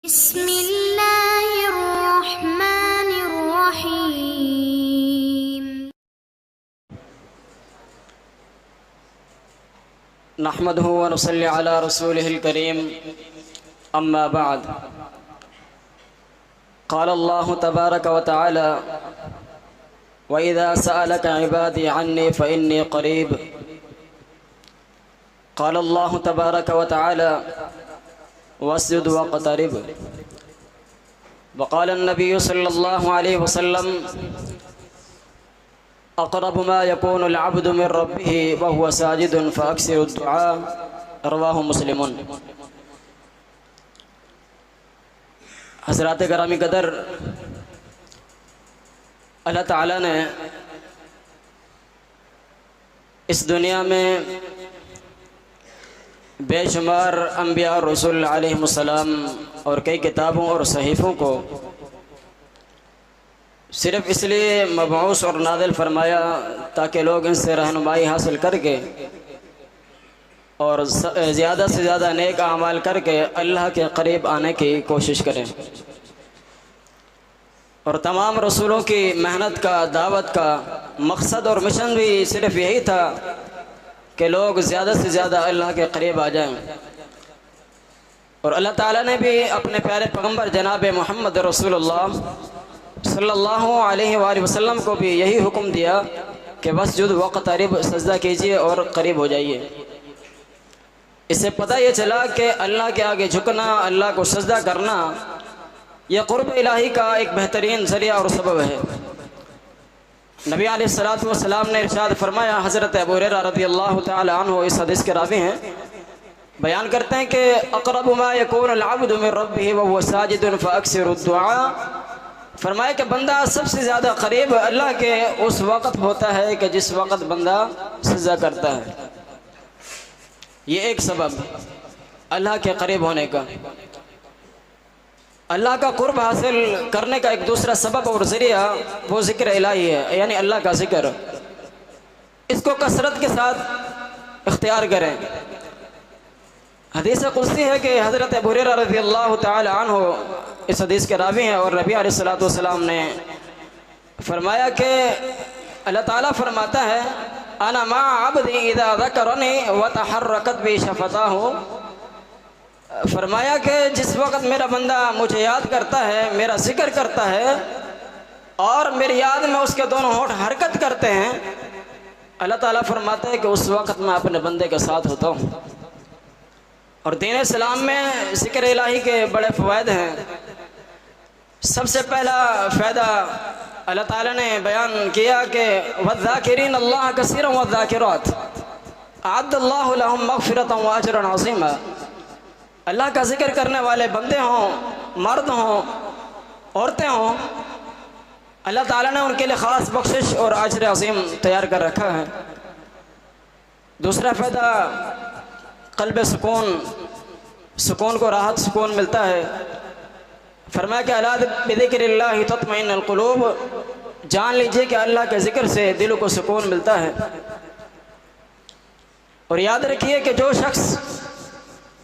बिस्मिल्लाहिर्रहमानिर्रहीम। नहमदुहु व नुसल्ली अला रसूलिहिल करीम, अम्मा बाद। क़ाल अल्लाहु तबारक व तआला व इज़ा सअलक इबादी अन्नी फ़इन्नी क़रीब। क़ाल अल्लाहु तबारक व तआला वस्जुद वक़्तरिब। व क़ाल अन्नबिय्यु सल्लल्लाहु अलैहि वसल्लम अक़रबु मा यकूनुल अब्दु मिन रब्बिही व हुवा साजिदुन फ़अक्सिरु दुआ। रवाहु मुस्लिमुन। हज़रात गिरामी क़दर, अल्लाह ताला ने इस दुनिया में बेशुमार अम्बिया और रसूल अलैहिमुस्सलाम और कई किताबों और सहीफ़ों को सिर्फ़ इसलिए मबऊस और नाज़िल फरमाया ताकि लोग इनसे रहनुमाई हासिल करके और ज़्यादा से ज़्यादा नेक आमाल करके अल्लाह के करीब आने की कोशिश करें। और तमाम रसूलों की मेहनत का, दावत का मकसद और मिशन भी सिर्फ़ यही था कि लोग ज़्यादा से ज़्यादा अल्लाह के करीब आ जाएं। और अल्लाह ताला ने भी अपने प्यारे पैगम्बर जनाब मोहम्मद रसूलुल्लाह सल्लल्लाहु अलैहि वसल्लम को भी यही हुक्म दिया कि वस्जुद वक़्तरिब, सजदा कीजिए और करीब हो जाइए। इससे पता ये चला कि अल्लाह के आगे झुकना, अल्लाह को सजदा करना, यह क़ुर्ब इलाही का एक बेहतरीन ज़रिया और सबब है। नबी अलैहिस्सलातु वस्सलाम ने इरशाद फरमाया, हज़रत अबू हुरैरा रज़ियल्लाहु तआला अन्हु इस हदीस के रावी हैं, बयान करते हैं कि अक़रबु मा यकूनुल अब्दु मिन रब्बिही व हुवा साजिदुन फ़अक्सिरु दुआ। फरमाया कि बंदा सबसे ज़्यादा करीब अल्लाह के उस वक़्त होता है कि जिस वक़्त बंदा सजदा करता है। ये एक सबब अल्लाह के करीब होने का। अल्लाह का कुर्ब हासिल करने का एक दूसरा सबब और ज़रिया वो ज़िक्र इलाही है, यानी अल्लाह का ज़िक्र। इसको कसरत के साथ इख्तियार करें। हदीस कुदसी है कि हज़रत अबू हुरैरा रज़ियल्लाहु तआला अन्हु इस हदीस के रावी हैं और नबी अलैहिस्सलातु वस्सलाम ने फरमाया कि अल्लाह ताला फरमाता है, अना मा अब्दी इज़ा ज़करनी व तहर्रकत बि शफ़ताहु। फरमाया कि जिस वक़्त मेरा बंदा मुझे याद करता है, मेरा ज़िक्र करता है और मेरी याद में उसके दोनों होंठ हरकत करते हैं, अल्लाह ताला फरमाता है कि उस वक़्त मैं अपने बंदे के साथ होता हूँ। और दीन इस्लाम में ज़िक्र इलाही के बड़े फ़वाइद हैं। सबसे पहला फ़ायदा अल्लाह ताला ने बयान किया कि वज़्ज़ाकिरीन अल्लाह कसीरन वज़्ज़ाकिरात अअद्दल्लाहु लहुम मग़फ़िरतन व अजरन अज़ीमा। अल्लाह का ज़िक्र करने वाले बंदे हों, मर्द हों, औरतें हों, अल्लाह ताला ने उनके लिए ख़ास बख्शिश और अजर अज़ीम तैयार कर रखा है। दूसरा फ़ायदा क़ल्ब सुकून को राहत, सुकून मिलता है। फरमाया कि अला बिज़िक्रिल्लाहि तत्मइन्नुल क़ुलूब, जान लीजिए कि अल्लाह के ज़िक्र से दिलों को सुकून मिलता है। और याद रखिए कि जो शख्स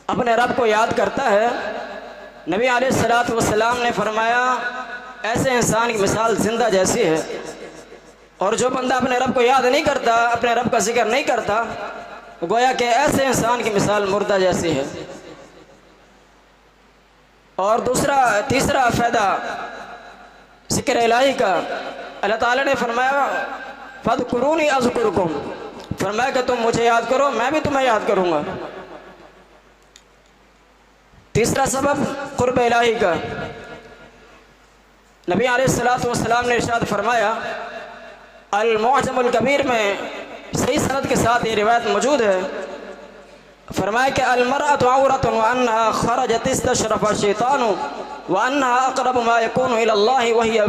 अपने रब को याद करता है, नबी अलैहिस्सलातु वस्सलाम ने फरमाया, ऐसे इंसान की मिसाल जिंदा जैसी है। और जो बंदा अपने रब को याद नहीं करता, अपने रब का जिक्र नहीं करता, गोया कि ऐसे इंसान की मिसाल मुर्दा जैसी है। और तीसरा फ़ायदा ज़िक्र इलाही का, अल्लाह ताला ने फरमाया फ़ज़कुरूनी अज़कुरुकुम। फरमाया कि तुम मुझे याद करो, मैं भी तुम्हें याद करूँगा। तीसरा सबब क़ुर्ब इलाही का, नबी अलैहिस्सलातु वस्सलाम ने इरशाद फरमाया, अल-मुअजमुल कबीर में सही सनद के साथ ये रिवायत मौजूद है। फरमाया कि अल-मरअतु औरतुन व अन्नहा खरजत इस्तशरफ़ शैतानु व अन्नहा अक़रबु मा यकूनु इलल्लाहि व हिया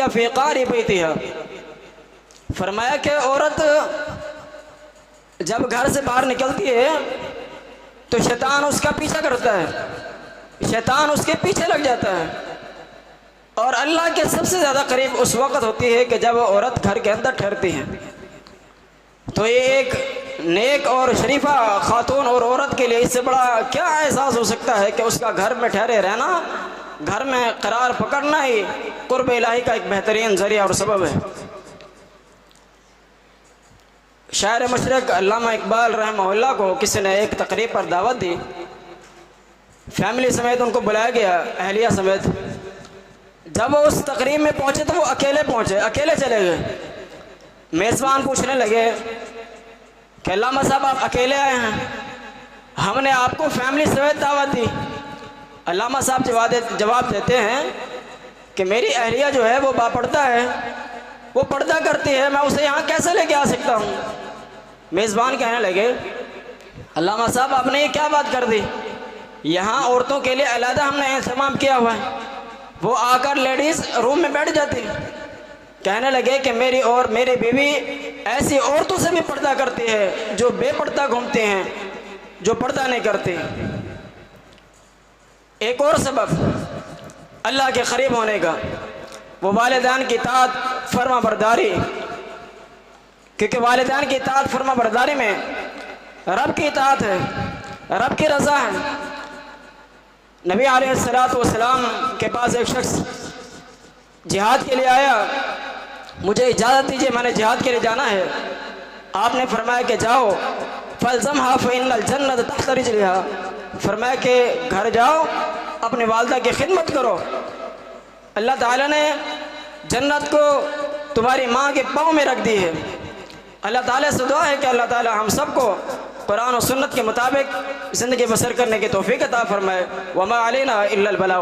फ़ी क़ारि बैतिहा। फरमाया कि औरत जब घर से बाहर निकलती है तो शैतान उसका पीछा करता है, शैतान उसके पीछे लग जाता है। और अल्लाह के सबसे ज़्यादा करीब उस वक़्त होती है कि जब औरत घर के अंदर ठहरती है। तो ये एक नेक और शरीफा खातून और औरत के लिए इससे बड़ा क्या एहसास हो सकता है कि उसका घर में ठहरे रहना, घर में करार पकड़ना ही कुर्ब इलाही का एक बेहतरीन ज़रिया और सबब है। शायर मशरक़ अल्लामा इकबाल रहमहुल्लाह को किसी ने एक तकरीब पर दावत दी, फैमिली समेत उनको बुलाया गया, अहलिया समेत। जब वो उस तकरीब में पहुँचे तो वो अकेले पहुँचे, अकेले चले गए। मेज़बान पूछने लगे कि अल्लामा साहब आप अकेले आए हैं, हमने आपको फैमिली समेत दावत दी। अल्लामा साहब जवाब देते हैं कि मेरी अहलिया जो है वो बापर्दा है, वो पर्दा करती है, मैं उसे यहाँ कैसे लेके आ सकता हूँ। मेज़बान कहने लगे अल्लामा साहब आपने ये क्या बात कर दी, यहाँ औरतों के लिए अलहदा हमने इंतज़ाम किया हुआ है, वो आकर लेडीज़ रूम में बैठ जाती। कहने लगे कि मेरी और मेरी बीवी ऐसी औरतों से भी पर्दा करती है जो बेपर्दा घूमते हैं, जो पर्दा नहीं करती। एक और सबब अल्लाह के करीब होने का, वो वालिदैन की इताअत फर्मा बरदारी, क्योंकि वालिदैन की इताअत फर्मा बरदारी में रब की इताअत है, रब की रज़ा है। नबी अलैहिस्सलातु वस्सलाम के पास एक शख्स जिहाद के लिए आया, मुझे इजाज़त दीजिए, मैंने जिहाद के लिए जाना है। आपने फरमाया कि जाओ, फल्ज़महा फ़इन्नल जन्नत तहत रिजलिहा, फरमाया कि घर जाओ, अपनी वालदा की खिदमत करो, अल्लाह ताला ने जन्नत को तुम्हारी माँ के पाँव में रख दी है। अल्लाह ताला से दुआ है कि अल्लाह ताला हम सबको कुरान और सुन्नत के मुताबिक ज़िंदगी बसर करने की तौफ़ीक़ अता फ़रमाए। वमा अलैना इल्लल बलाग।